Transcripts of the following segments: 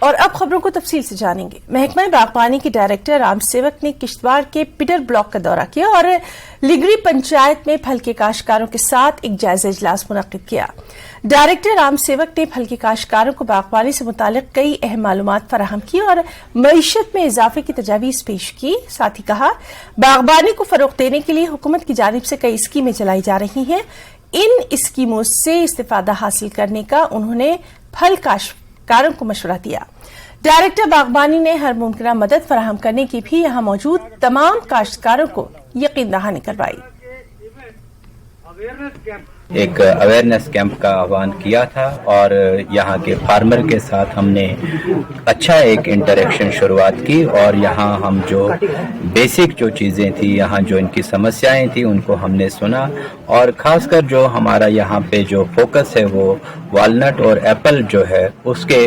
और अब खबरों को तफसील से जानेंगे। महकमा बागबानी के डायरेक्टर राम सेवक ने किश्तवाड़ के पिटर ब्लॉक का दौरा किया और लिगरी पंचायत में फल के काश्तकारों के साथ एक जायजा इजलास मुनक्किद किया। डायरेक्टर राम सेवक ने फल के काश्तकारों को बागबानी से मुतालिक कई अहम मालूमात फराहम की और मईशत में इजाफे की तजावीज़ पेश की। साथ ही कहा, बागबानी को फरोग देने के लिए हुकूमत की जानिब से कई स्कीमें चलाई जा रही हैं। इन स्कीमों से इस्तिफादा हासिल करने का उन्होंने फल काश्तकारों को मशवरा दिया। डायरेक्टर बागबानी ने हर मुमकिन मदद फराहम करने की भी यहां मौजूद तमाम काश्तकारों को यकीन दहानी करवाई। एक अवेयरनेस कैंप का आह्वान किया था और यहाँ के फार्मर के साथ हमने अच्छा एक इंटरेक्शन शुरुआत की और यहाँ हम जो बेसिक जो चीज़ें थी, यहाँ जो इनकी समस्याएं थी, उनको हमने सुना और ख़ासकर जो हमारा यहाँ पे जो फोकस है वो वालनट और एप्पल जो है उसके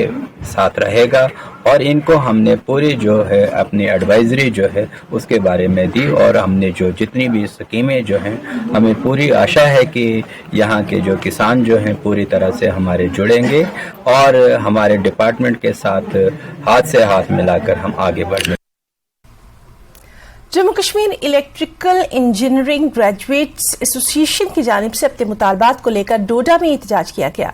साथ रहेगा और इनको हमने पूरी जो है अपनी एडवाइजरी जो है उसके बारे में दी और हमने जो जितनी भी स्कीमें जो हैं, हमें पूरी आशा है कि यहाँ के जो किसान जो हैं पूरी तरह से हमारे जुड़ेंगे और हमारे डिपार्टमेंट के साथ हाथ से हाथ मिलाकर हम आगे बढ़ेंगे। Jammu Kashmir electrical engineering graduates association की जानिब से अपने मुतालबात को लेकर डोडा में एहतजाज किया गया।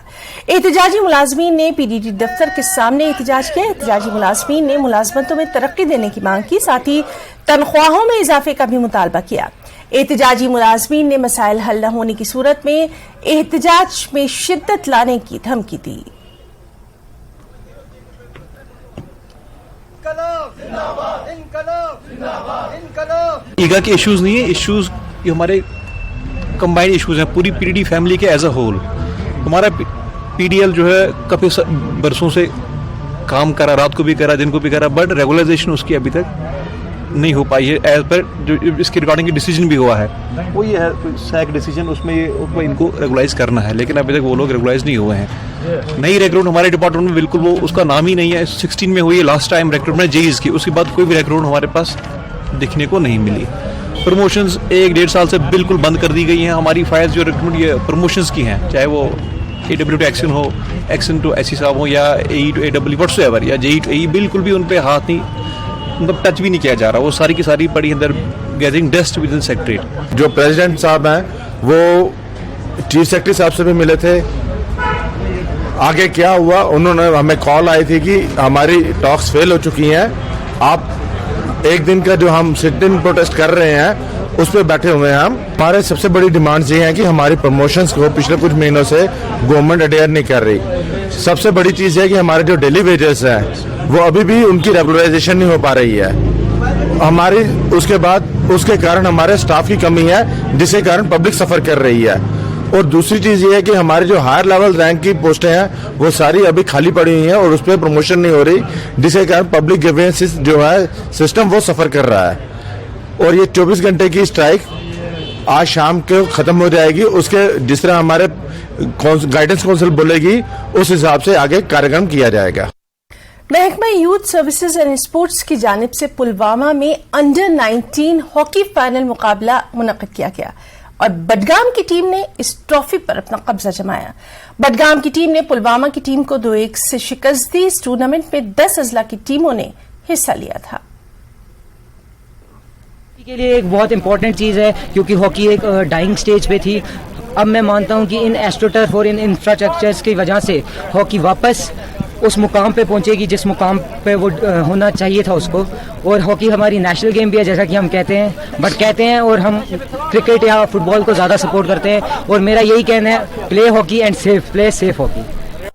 एहतजाजी मुलाजमीन ने पीडीडी दफ्तर के सामने एहतजाज किया। एहतजाजी मुलाजमीन ने मुलाजमतों में तरक्की देने की मांग की, साथ ही तनख्वाहों में इजाफे का भी मुतालबा किया। एहतजाजी मुलाजमीन ने मसाइल हल न होने की सूरत में एहतजाज में शिद्दत लाने की धमकी दी। ईगा के इश्यूज नहीं है, इश्यूज ये हमारे कंबाइंड इश्यूज हैं पूरी पीडीडी फैमिली के एज अ होल। हमारा पीडीएल जो है काफी बरसों से काम करा, रात को भी करा, दिन को भी करा, बट रेगुलराइजेशन उसकी अभी तक नहीं हो पाई है। एज पर जो इसके रिगार्डिंग डिसीजन भी हुआ है वो ये है सैक डिसीजन, उसमें इनको रेगुलाइज करना है, लेकिन अभी तक वो लोग रेगुलाइज नहीं हुए हैं। नई रिक्रूटमेंट हमारे डिपार्टमेंट में बिल्कुल वो उसका नाम ही नहीं है। 16 में हुई है लास्ट टाइम रिक्रूटमेंट जेईज की, उसके बाद कोई भी रिक्रूटमेंट हमारे पास दिखने को नहीं मिली। प्रमोशंस 1-1.5 साल से बिल्कुल बंद कर दी गई हैं। हमारी फाइल्स जो रिक्रूटमेंट ये प्रमोशंस की हैं, चाहे वो AW टू एक्शन हो, एक्शन टू एससी साहब हो या AE टू AW व्हाट्सएवर या JE टू AE, बिल्कुल भी उन पे हाथ नहीं, मतलब टच भी नहीं किया जा रहा। वो सारी की सारी पड़ी अंदर gathering dust with in secretariat. जो प्रेसिडेंट साहब हैं वो चीफ सेक्रेटरी साहब से भी मिले थे। आगे क्या हुआ, उन्होंने हमें कॉल आई थी कि हमारी टॉक्स फेल हो चुकी हैं, आप एक दिन का जो हम सिट इन प्रोटेस्ट कर रहे हैं उस पर बैठे हुए हैं। हम हमारे सबसे बड़ी डिमांड्स ये हैं कि हमारी प्रमोशंस को पिछले कुछ महीनों से गवर्नमेंट अडेयर नहीं कर रही। सबसे बड़ी चीज़ है कि हमारे जो डेली वेजेस हैं वो अभी भी उनकी रेगुलराइजेशन नहीं हो पा रही है हमारी। उसके बाद उसके कारण हमारे स्टाफ की कमी है, जिसके कारण पब्लिक सफर कर रही है। और दूसरी चीज ये है कि हमारी जो हायर लेवल रैंक की पोस्टें हैं वो सारी अभी खाली पड़ी हुई हैं और उस पर प्रमोशन नहीं हो रही, जिसके कारण पब्लिक ग्रीवेंस जो है सिस्टम वो सफर कर रहा है। और ये 24 घंटे की स्ट्राइक आज शाम को खत्म हो जाएगी। उसके जिस तरह हमारे गाइडेंस काउंसिल बोलेगी उस हिसाब से आगे कार्यक्रम किया जाएगा। महकमा यूथ सर्विसेज एंड स्पोर्ट्स की जानिब से पुलवामा में अंडर 19 हॉकी फाइनल मुकाबला मुनक्किद किया गया और बडगाम की टीम ने इस ट्रॉफी पर अपना कब्जा जमाया। बडगाम की टीम ने पुलवामा की टीम को 2-1 से शिकस्त दी। इस टूर्नामेंट में 10 अजला की टीमों ने हिस्सा लिया था। के लिए एक बहुत इंपॉर्टेंट चीज़ है क्योंकि हॉकी एक डाइंग स्टेज पे थी। अब मैं मानता हूं कि इन एस्ट्रोटर्फ और इन इंफ्रास्ट्रक्चर्स की वजह से हॉकी वापस उस मुकाम पे पहुंचेगी जिस मुकाम पे वो होना चाहिए था उसको। और हॉकी हमारी नेशनल गेम भी है जैसा कि हम कहते हैं और हम क्रिकेट या फुटबॉल को ज़्यादा सपोर्ट करते हैं। और मेरा यही कहना है, play hockey and safe, play safe hockey.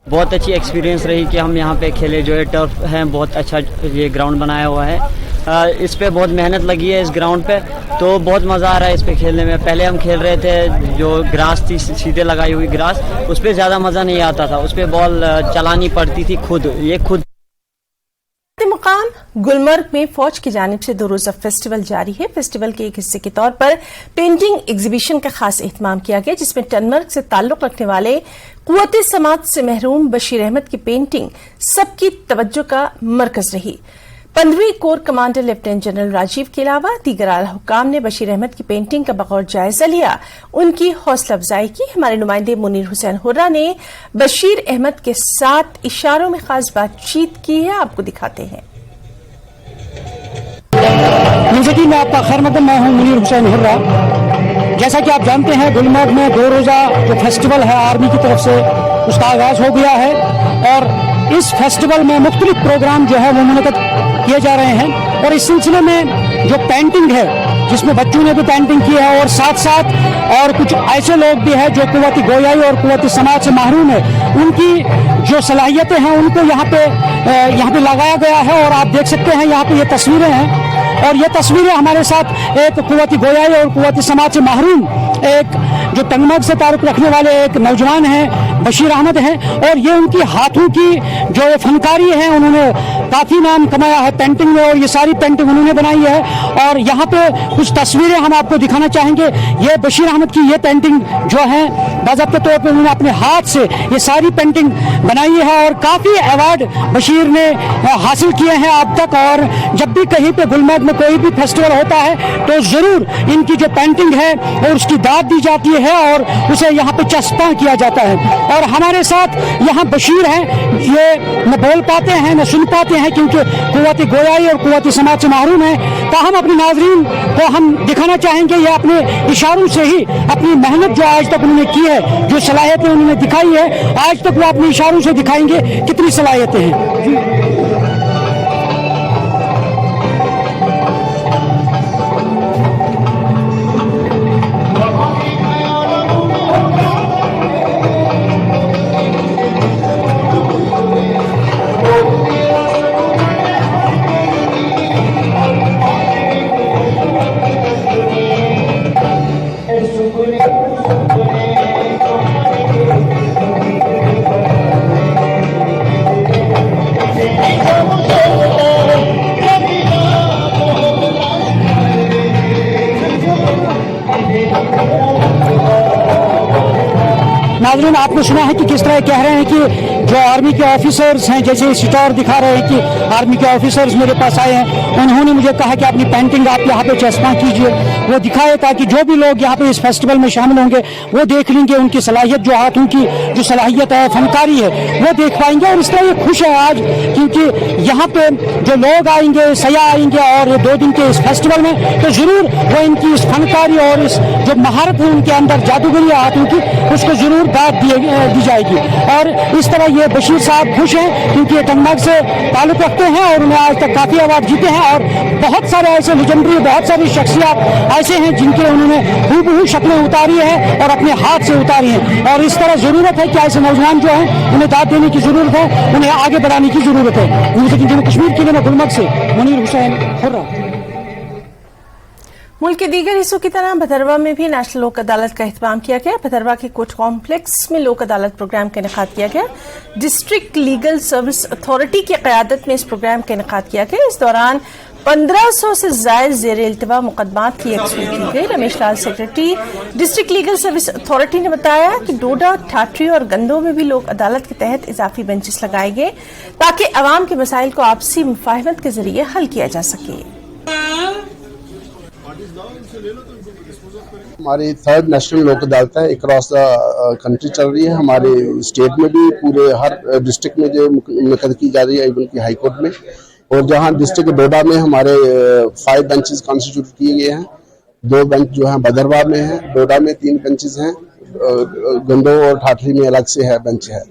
बहुत अच्छी एक्सपीरियंस रही कि हम यहाँ पे खेले। जो है टर्फ है, बहुत अच्छा ये ग्राउंड बनाया हुआ है। इस पे बहुत मेहनत लगी है इस ग्राउंड पे, तो बहुत मज़ा आ रहा है इस पे खेलने में। पहले हम खेल रहे थे जो ग्रास थी, सीधे लगाई हुई ग्रास, उस पे ज़्यादा मज़ा नहीं आता था, उस पे बॉल चलानी पड़ती थी खुद। मुकाम गुलमर्ग में फौज की जानिब से 2 रोजा फेस्टिवल जारी है। फेस्टिवल के एक हिस्से के तौर पर पेंटिंग एग्जीबिशन का खास एहतमाम किया गया, जिसमें टनमर्ग से ताल्लुक रखने वाले कुव्वत समात से महरूम बशीर अहमद की पेंटिंग सबकी तवज्जो का मरकज रही। 15वीं corps commander lieutenant general Rajiv के अलावा दीगर आला हुक्काम ने बशीर अहमद की पेंटिंग का बगौर जायजा लिया, उनकी हौसला अफजाई की। हमारे नुमाइंदे मुनीर हुसैन हुर्रा ने बशीर अहमद के साथ इशारों में खास बातचीत की है, आपको दिखाते हैं। मैं आपका खैर मकदम, मैं हूं मुनीर हुसैन हुर्रा। जैसा कि आप जानते हैं, गुलमर्ग में 2 रोजा जो फेस्टिवल है आर्मी की तरफ से उसका आगाज हो गया है और इस फेस्टिवल में मुख्तलिफ प्रोग्राम जो है वो मुनक़द किए जा रहे हैं। और इस सिलसिले में जो पेंटिंग है जिसमें बच्चों ने भी पेंटिंग की है और साथ साथ और कुछ ऐसे लोग भी हैं जो कुव्वती गोयाई और कुव्वती समाज से महरूम है, उनकी जो सलाहियतें हैं उनको यहाँ पे लगाया गया है। और आप देख सकते हैं यहाँ पे ये तस्वीरें हैं और ये तस्वीरें हमारे साथ एक कुव्वती गोयाई और कुव्वती समाज से महरूम एक जो टंगमर्ग से ताल्लुक रखने वाले एक नौजवान हैं बशीर अहमद हैं और ये उनकी हाथों की जो फनकारी है, उन्होंने काफी नाम कमाया है पेंटिंग में और ये सारी पेंटिंग उन्होंने बनाई है। और यहाँ पे कुछ तस्वीरें हम आपको दिखाना चाहेंगे। ये बशीर अहमद की ये पेंटिंग जो है बाज़ाब्ते तौर पे उन्होंने अपने हाथ से ये सारी पेंटिंग बनाई है और काफी अवार्ड बशीर ने हासिल किए हैं अब तक। और जब भी कहीं पे गुलमर्ग में कोई भी फेस्टिवल होता है तो जरूर इनकी जो पेंटिंग है और उसकी दाद दी जाती है और उसे यहाँ पे चस्पा किया जाता है। और हमारे साथ यहाँ बशीर हैं, ये न बोल पाते हैं न सुन पाते हैं क्योंकि कुव्वती गोयाई और कुव्वती समाज से महरूम है। ताहम अपने नाजरीन को हम दिखाना चाहेंगे ये अपने इशारों से ही अपनी मेहनत जो आज तक उन्होंने की है, जो सलाहियतें उन्होंने दिखाई है, आज तक वो अपने इशारों से दिखाएंगे कितनी सलाहियतें हैं। नाज़रीन, आपने सुना है कि किस तरह कह रहे हैं कि जो आर्मी के ऑफिसर्स हैं, जैसे स्टार दिखा रहे हैं कि आर्मी के ऑफिसर्स मेरे पास आए हैं, उन्होंने मुझे कहा कि अपनी पेंटिंग आप यहाँ पे चस्पा कीजिए, वो दिखाए ताकि जो भी लोग यहाँ पे इस फेस्टिवल में शामिल होंगे वो देख लेंगे उनकी सलाहियत, जो हाथों की जो सलाहियत है, फनकारी है, वो देख पाएंगे। और इस तरह ये खुश है आज क्योंकि यहाँ पे जो लोग आएंगे, सयाह आएंगे और ये 2 दिन के इस फेस्टिवल में, तो जरूर वो इनकी इस फनकारी और इस जो महारत है उनके अंदर, जादूगरी हाथों की, उसको जरूर दाद दी जाएगी। और इस तरह ये बशीर साहब खुश हैं क्योंकि ये टंगमर्ग से ताल्लुक रखते हैं और उन्हें आज तक काफी अवार्ड जीते हैं। और बहुत सारे ऐसे लेजेंडरी, बहुत सारी शख्सियत ऐसे हैं जिनके उन्होंने हूबहू शक्लें उतारी है और अपने हाथ से उतारी हैं। और इस तरह जरूरत है कि ऐसे नौजवान जो हैं उन्हें दाद देने की जरूरत है, उन्हें आगे बढ़ाने की जरूरत है। जम्मू कश्मीर के लिए मैं गुलमर्ग से मुनीर हुसैन हुर्रा। मुल्क के दीगर हिस्सों की तरह भदरवा में भी नेशनल लोक अदालत का एहतमाम किया गया। भदरवा के कोर्ट कॉम्प्लेक्स में लोक अदालत प्रोग्राम का इनेकाद किया गया। डिस्ट्रिक्ट लीगल सर्विस अथॉरिटी की क़यादत में इस प्रोग्राम का इनेकाद किया गया। इस दौरान 1500 से ज़ायद ज़ेर इल्तवा मुकदमात की यकसूई की गई। Ramesh Lal, secretary district legal service authority, ने बताया कि डोडा, ठाठरी और गंदों में भी लोक अदालत के तहत इजाफी बेंचेस लगाए गए ताकि अवाम के मसाइल को आपसी मुफाहमत के जरिए हल किया जा सके। हमारी 3rd नेशनल लोक अदालत है, अक्रॉस द कंट्री चल रही है। हमारे स्टेट में भी पूरे हर डिस्ट्रिक्ट में जो मुनक़द की जा रही है, इवन की हाई कोर्ट में। और जहां डिस्ट्रिक्ट डोडा में हमारे 5 बेंचेस कॉन्स्टिट्यूट किए गए हैं। 2 बेंच जो है भदरवा में है, डोडा में 3 बेंचेस हैं, गंदो और ठाठरी में अलग से है बेंच है।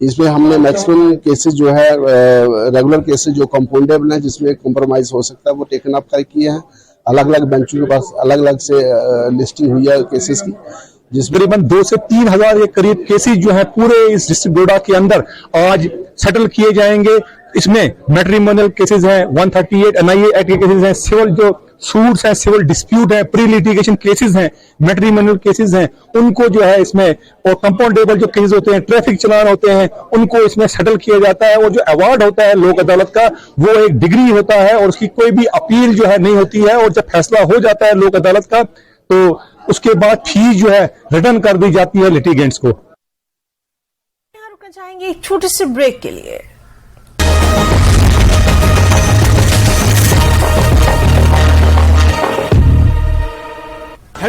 इसमें हमने मैक्सिमम केसेस जो है रेगुलर केसेस जो कंपाउंडेबल हैं, जिसमें कॉम्प्रोमाइज हो सकता है, वो टेकन अप कर किए हैं। अलग अलग बेंचों के पास अलग अलग से लिस्टिंग हुई है केसेस की, जिसमें तकरीबन 2 से 3 हजार के करीब केसेस जो है पूरे इस डिस्ट्रिक्ट डोडा के अंदर आज सेटल किए जाएंगे। इसमें मैट्रिमोनियल केसेस हैं, 138 NIA एक्ट के केसेस हैं, सिविल जो सूट्स हैं, सिविल डिस्प्यूट है, प्री लिटिगेशन केसेस हैं, मैट्रिमोनियल केसेस हैं, उनको जो है इसमें, और कंपाउंडेबल जो केसेस होते हैं, ट्रैफिक चलान होते हैं, उनको इसमें सेटल किया जाता है। और जो अवार्ड होता है लोक अदालत का, वो एक डिग्री होता है और उसकी कोई भी अपील जो है नहीं होती है। और जब फैसला हो जाता है लोक अदालत का तो उसके बाद फीस जो है रिटर्न कर दी जाती है लिटिगेंट्स को। यहाँ रुकना चाहेंगे एक छोटे से ब्रेक के लिए।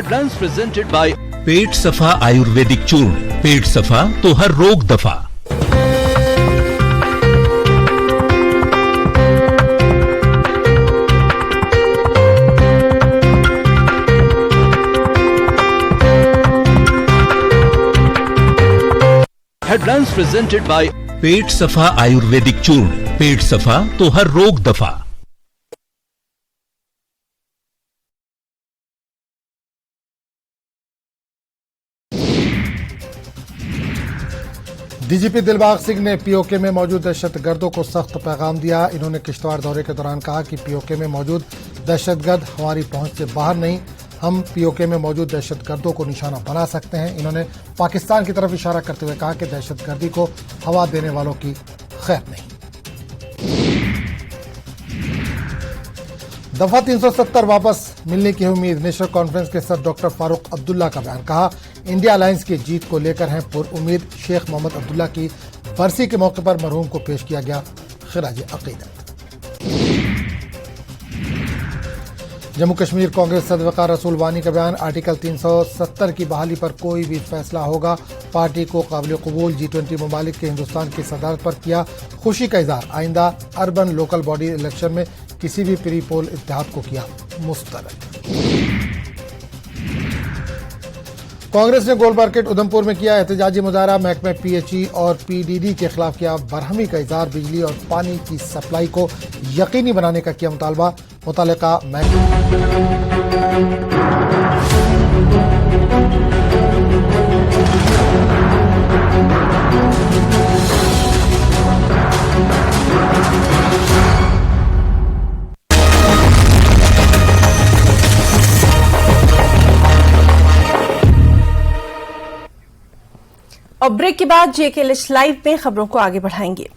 Headlines presented by पेट सफा आयुर्वेदिक चूर्ण। पेट सफा तो हर रोग दफा। Headlines presented by पेट सफा आयुर्वेदिक चूर्ण। पेट सफा तो हर रोग दफा। डीजीपी दिलबाग सिंह ने पीओके में मौजूद दहशतगर्दों को सख्त पैगाम दिया। इन्होंने किश्तवाड़ दौरे के दौरान कहा कि पीओके में मौजूद दहशतगर्द हमारी पहुंच से बाहर नहीं, हम पीओके में मौजूद दहशतगर्दों को निशाना बना सकते हैं। इन्होंने पाकिस्तान की तरफ इशारा करते हुए कहा कि दहशतगर्दी को हवा देने वालों की खैर नहीं। दफा 370 वापस मिलने की उम्मीद। नेशनल कॉन्फ्रेंस के सर डॉक्टर फारूक अब्दुल्ला का बयान। कहा, इंडिया अलायंस की जीत को लेकर हैं पुरउम्मीद। शेख मोहम्मद अब्दुल्ला की बरसी के मौके पर मरहूम को पेश किया गया खिराज अकीदत। जम्मू कश्मीर कांग्रेस सदर वक़ार रसूल वानी का बयान। आर्टिकल 370 की बहाली पर कोई भी फैसला होगा, पार्टी को काबिल कबूल। G20 ममालिक के हिंदुस्तान की सदारत पर किया खुशी का इजहार। आइंदा अर्बन लोकल बॉडी इलेक्शन में किसी भी प्री पोल इत्तेहाद को किया मुस्तरद। कांग्रेस ने गोल मार्केट उधमपुर में किया एहतजाजी मुजाहरा। महकमे PHE और PDD के खिलाफ किया बरहमी का इजहार। बिजली और पानी की सप्लाई को यकीनी बनाने का किया मुतालबा। मुतल्लिका और ब्रेक के बाद JKLH लाइव में खबरों को आगे बढ़ाएंगे।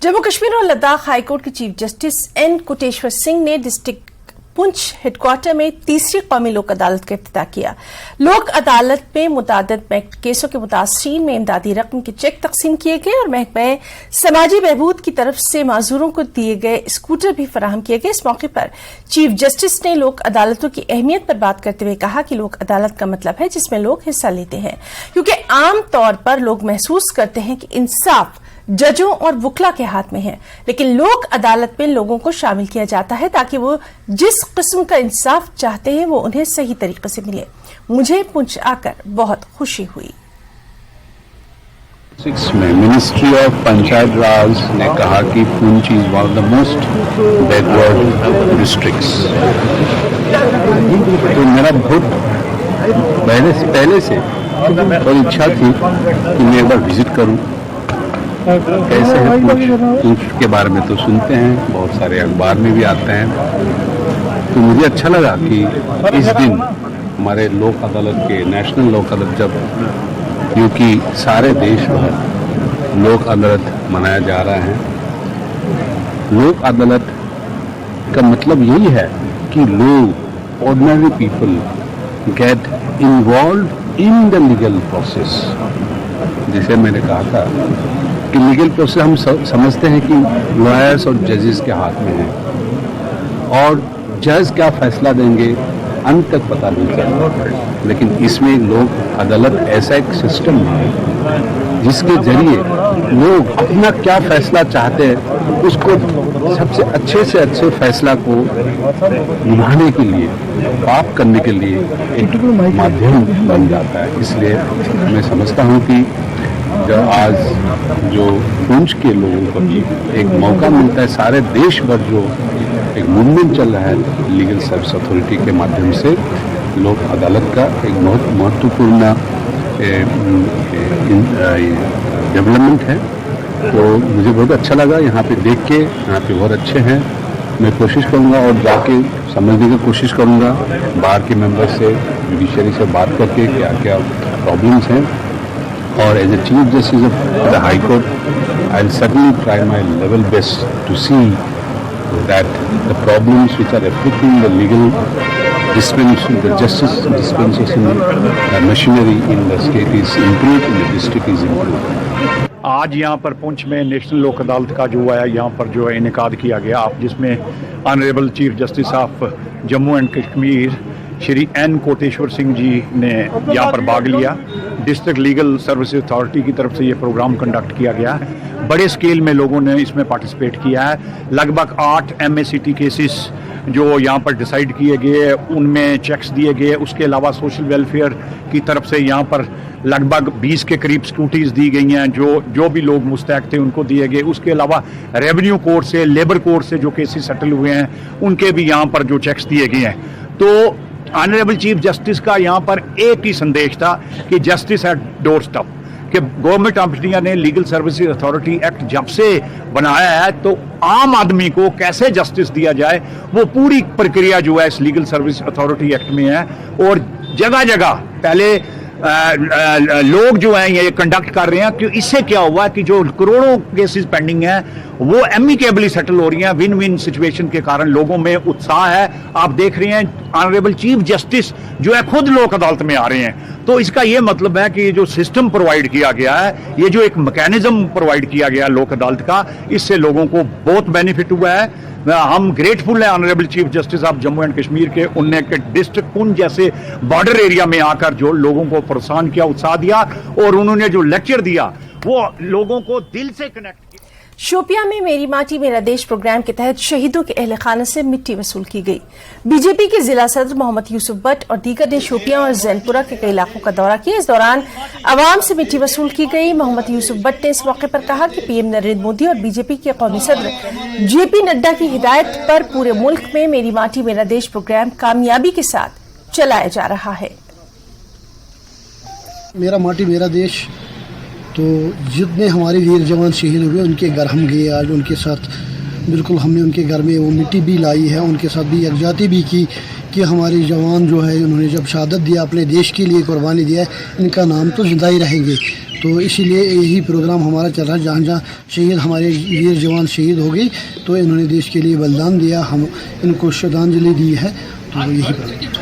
जम्मू कश्मीर और लद्दाख हाईकोर्ट के chief justice N Koteshwar Singh ने डिस्ट्रिक्ट पुंछ हेडक्वार्टर में तीसरी कौमी लोक अदालत का इफ्तिताह किया। लोक अदालत में मुतादिद केसों के मुतासरीन में इमदादी रकम के चेक तकसीम किए गए और महकमे समाजी बहबूद की तरफ से माजूरों को दिए गए स्कूटर भी फराहम किए गए। इस मौके पर चीफ जस्टिस ने लोक अदालतों की अहमियत पर बात करते हुए कहा कि लोक अदालत का मतलब है जिसमें लोग हिस्सा लेते हैं, क्योंकि आम तौर पर लोग महसूस करते हैं कि इंसाफ जजों और वुकला के हाथ में है, लेकिन लोक अदालत में लोगों को शामिल किया जाता है ताकि वो जिस किस्म का इंसाफ चाहते हैं वो उन्हें सही तरीके से मिले। मुझे पुंछ आकर बहुत खुशी हुई। 6 में मिनिस्ट्री ऑफ पंचायत राज ने कहा कि Poonch is one of the most backward districts. तो मेरा बहुत पहले से और इच्छा थी कि मैं एक बार विजिट करूं। कैसे है पुंछ के बारे में तो सुनते हैं, बहुत सारे अखबार में भी आते हैं। तो मुझे अच्छा लगा कि इस दिन हमारे लोक अदालत के नेशनल लोक अदालत, जब क्योंकि सारे देश भर लोक अदालत मनाया जा रहा है। लोक अदालत का मतलब यही है कि लोग, ordinary people get involve in the legal process. जैसे मैंने कहा था कि लीगल प्रोसेस हम समझते हैं कि लॉयर्स और जजेस के हाथ में है, और जज क्या फैसला देंगे अंत तक पता नहीं चलता। लेकिन इसमें लोक अदालत ऐसा एक सिस्टम है जिसके जरिए लोग अपना क्या फैसला चाहते हैं उसको सबसे अच्छे से अच्छे फैसला को निभाने के लिए, प्राप्त करने के लिए एक माध्यम बन जाता है। इसलिए मैं समझता हूँ कि जब आज जो पुंछ के लोगों को भी एक मौका मिलता है, सारे देश भर जो एक मूवमेंट चल रहा है लीगल सर्विस अथॉरिटी के माध्यम से, लोक अदालत का एक बहुत महत्वपूर्ण डेवलपमेंट है। तो मुझे बहुत अच्छा लगा यहाँ पे देख के। यहाँ पे बहुत अच्छे हैं। मैं कोशिश करूँगा और जाके समझने की कोशिश करूँगा बाहर के मेंबर से, जुडिशरी से बात करके क्या क्या प्रॉब्लम्स हैं। और as a chief justice of the high court, I will certainly try my level best to see that the problems which are affecting the legal dispensation, the justice dispensation machinery in the state is improved, in the district is improved. आज यहाँ पर पुंछ में national लोक अदालत का जो है यहाँ पर जो है इनेकाद किया गया, आप जिसमें honourable chief justice of Jammu and Kashmir Shri N Koteshwar Singh ji ने यहाँ पर भाग लिया। डिस्ट्रिक्ट लीगल सर्विसेज अथॉरिटी की तरफ से ये प्रोग्राम कंडक्ट किया गया है। बड़े स्केल में लोगों ने इसमें पार्टिसिपेट किया है। लगभग 8 MACT केसेस जो यहाँ पर डिसाइड किए गए, उनमें चेक्स दिए गए। उसके अलावा सोशल वेलफेयर की तरफ से यहाँ पर लगभग 20 के करीब स्कूटीज दी गई हैं, जो भी लोग मुस्तैक थे उनको दिए गए। उसके अलावा रेवेन्यू कोर्ट से, लेबर कोर्ट से जो केसेस सेटल हुए हैं, उनके भी यहाँ पर जो चेक्स दिए गए हैं। तो ऑनरेबल चीफ जस्टिस का यहाँ पर एक ही संदेश था कि जस्टिस एट डोर स्टेप, कि गवर्नमेंट ऑफ इंडिया ने लीगल सर्विसेज अथॉरिटी एक्ट जब से बनाया है तो आम आदमी को कैसे जस्टिस दिया जाए, वो पूरी प्रक्रिया जो है इस लीगल सर्विस अथॉरिटी एक्ट में है। और जगह जगह पहले लोग जो हैं ये कंडक्ट कर रहे हैं कि इससे क्या हुआ कि जो करोड़ों केसेस पेंडिंग हैं वो एमिकेबली सेटल हो रही हैं। विन विन सिचुएशन के कारण लोगों में उत्साह है। आप देख रहे हैं ऑनरेबल चीफ जस्टिस जो है खुद लोक अदालत में आ रहे हैं। तो इसका ये मतलब है कि जो सिस्टम प्रोवाइड किया गया है, ये जो एक मैकेनिज्म प्रोवाइड किया गया लोक अदालत का, इससे लोगों को बहुत बेनिफिट हुआ है। हम ग्रेटफुल हैं honourable chief justice of Jammu and Kashmir के, उनने डिस्ट्रिक्ट पुंछ जैसे बॉर्डर एरिया में आकर जो लोगों को प्रोत्साहन किया, उत्साह दिया, और उन्होंने जो लेक्चर दिया वो लोगों को दिल से कनेक्ट किया। शोपियां में मेरी माटी मेरा देश प्रोग्राम के तहत शहीदों के अहल खाना से मिट्टी वसूल की गई। बीजेपी के जिला सदर मोहम्मद यूसुफ भट्ट और दीगर ने शोपियां और जैनपुरा के कई इलाकों का दौरा किया। इस दौरान आवाम से मिट्टी वसूल की गई। मोहम्मद यूसुफ भट्ट ने इस मौके पर कहा कि पीएम नरेंद्र मोदी और बीजेपी के कौमी सदर JP नड्डा की हिदायत पर पूरे मुल्क में मेरी माटी मेरा देश प्रोग्राम कामयाबी के साथ चलाया जा रहा है। मेरा माटी मेरा देश, तो जितने हमारे वीर जवान शहीद हुए उनके घर हम गए आज, उनके साथ बिल्कुल हमने उनके घर में वो मिट्टी भी लाई है, उनके साथ भी यकजाती भी की कि हमारे जवान जो है उन्होंने जब शहादत दिया, अपने देश के लिए कुर्बानी दिया, इनका नाम तो जिंदा ही रहेंगे। तो इसीलिए यही प्रोग्राम हमारा चल रहा है। जहाँ जहाँ शहीद हमारे वीर जवान शहीद हो गए तो इन्होंने देश के लिए बलिदान दिया, हम इनको श्रद्धांजलि दी है। तो यही प्रोग्राम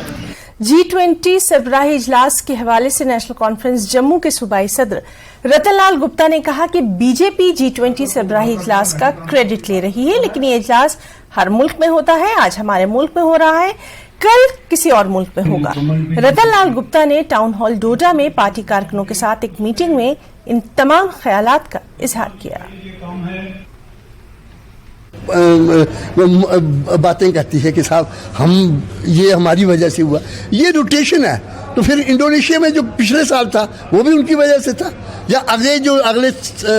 G20 सरबराही इजलास के हवाले से नेशनल कॉन्फ्रेंस जम्मू के सूबाई सदर रतन लाल गुप्ता ने कहा कि बीजेपी G20 सरबराही इजलास का क्रेडिट ले रही है, लेकिन ये इजलास हर मुल्क में होता है। आज हमारे मुल्क में हो रहा है, कल किसी और मुल्क में होगा। रतन लाल गुप्ता ने टाउन हॉल डोडा में पार्टी कारकुनों के साथ एक मीटिंग में इन तमाम ख्यालात का इजहार किया। बातें कहती है कि साहब हम ये हमारी वजह से हुआ, ये रोटेशन है। तो फिर इंडोनेशिया में जो पिछले साल था वो भी उनकी वजह से था, या अगले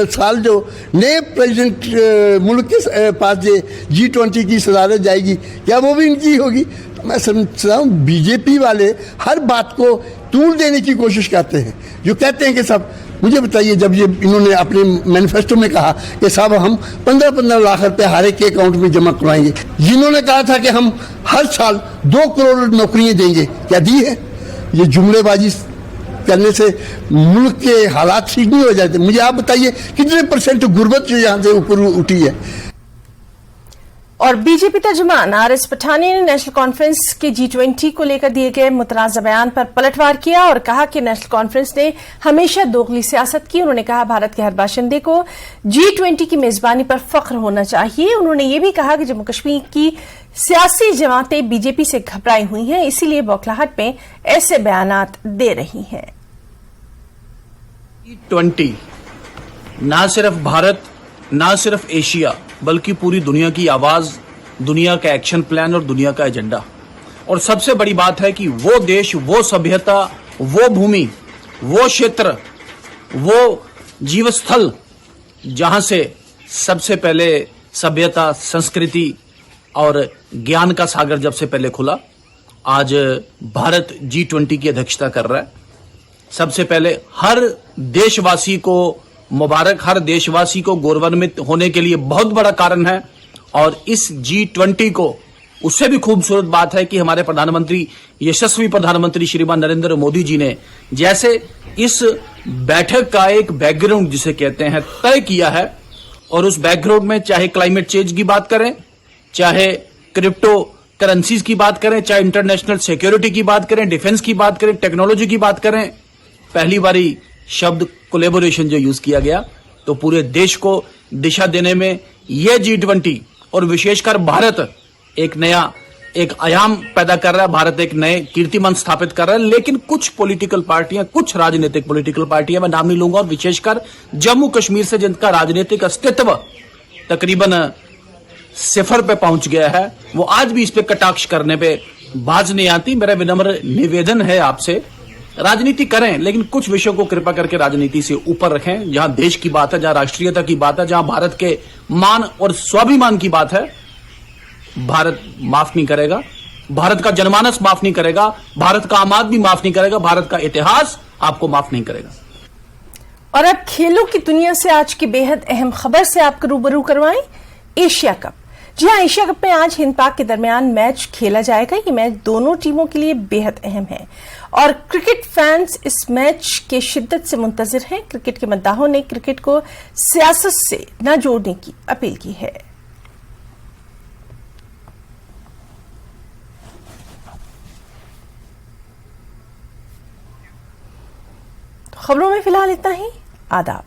साल जो नए प्रेसिडेंट मुल्क के पास जो G20 की सदारत जाएगी क्या वो भी इनकी होगी। तो मैं समझता हूँ बीजेपी वाले हर बात को तूल देने की कोशिश करते हैं। जो कहते हैं कि साहब मुझे बताइए, जब ये इन्होंने अपने मैनिफेस्टो में कहा कि साहब हम 15-15 लाख रुपए हर एक के अकाउंट में जमा करवाएंगे, जिन्होंने कहा था कि हम हर साल 2 करोड़ नौकरियां देंगे, क्या दी है? ये जुमलेबाजी करने से मुल्क के हालात ठीक नहीं हो जाते। मुझे आप बताइए कितने % गुर्बत जो यहाँ से ऊपर उठी है। और बीजेपी तर्जुमान RS पठानी ने नेशनल कॉन्फ्रेंस के G20 को लेकर दिए गए मुतनाज़ा बयान पर पलटवार किया और कहा कि नेशनल कॉन्फ्रेंस ने हमेशा दोगली सियासत की। उन्होंने कहा भारत के हर बाशिंदे को G20 की मेजबानी पर फख्र होना चाहिए। उन्होंने ये भी कहा कि जम्मू कश्मीर की सियासी जमातें बीजेपी से घबराई हुई हैं, इसीलिए बौखलाहट में ऐसे बयानात दे रही हैं। G20 ना सिर्फ भारत, ना सिर्फ एशिया, बल्कि पूरी दुनिया की आवाज, दुनिया का एक्शन प्लान और दुनिया का एजेंडा। और सबसे बड़ी बात है कि वो देश, वो सभ्यता, वो भूमि, वो क्षेत्र, वो जीवस्थल जहां से सबसे पहले सभ्यता, संस्कृति और ज्ञान का सागर जब से पहले खुला, आज भारत G20 की अध्यक्षता कर रहा है। सबसे पहले हर देशवासी को मुबारक, हर देशवासी को गौरवान्वित होने के लिए बहुत बड़ा कारण है। और इस G20 को उससे भी खूबसूरत बात है कि हमारे प्रधानमंत्री, यशस्वी प्रधानमंत्री श्रीमान नरेंद्र मोदी जी ने जैसे इस बैठक का एक बैकग्राउंड जिसे कहते हैं तय किया है, और उस बैकग्राउंड में चाहे क्लाइमेट चेंज की बात करें, चाहे क्रिप्टो करेंसीज की बात करें, चाहे इंटरनेशनल सिक्योरिटी की बात करें, डिफेंस की बात करें, टेक्नोलॉजी की बात करें, पहली बारी शब्द कोलैबोरेशन जो यूज किया गया, तो पूरे देश को दिशा देने में यह G20 और विशेषकर भारत एक नया एक आयाम पैदा कर रहा है, भारत एक नए कीर्तिमान स्थापित कर रहा है। लेकिन कुछ पॉलिटिकल पार्टियां, कुछ राजनीतिक पॉलिटिकल पार्टियां, मैं नाम नहीं लूंगा, और विशेषकर जम्मू कश्मीर से जिनका राजनीतिक अस्तित्व तकरीबन सिफर पे पहुंच गया है, वो आज भी इस पे कटाक्ष करने पे बाज नहीं आती। मेरा विनम्र निवेदन है आपसे, राजनीति करें लेकिन कुछ विषयों को कृपा करके राजनीति से ऊपर रखें। जहां देश की बात है, जहां राष्ट्रीयता की बात है, जहां भारत के मान और स्वाभिमान की बात है, भारत माफ नहीं करेगा, भारत का जनमानस माफ नहीं करेगा, भारत का आम आदमी माफ नहीं करेगा, भारत का इतिहास आपको माफ नहीं करेगा। और अब खेलों की दुनिया से आज की बेहद अहम खबर से आपको रूबरू करवाएं, एशिया कप। जी हाँ, एशिया कप में आज हिंद पाक के दरमियान मैच खेला जाएगा। ये मैच दोनों टीमों के लिए बेहद अहम है और क्रिकेट फैंस इस मैच के शिद्दत से मुंतजिर हैं। क्रिकेट के मद्दाहों ने क्रिकेट को सियासत से न जोड़ने की अपील की है। खबरों में फिलहाल इतना ही। आदाब।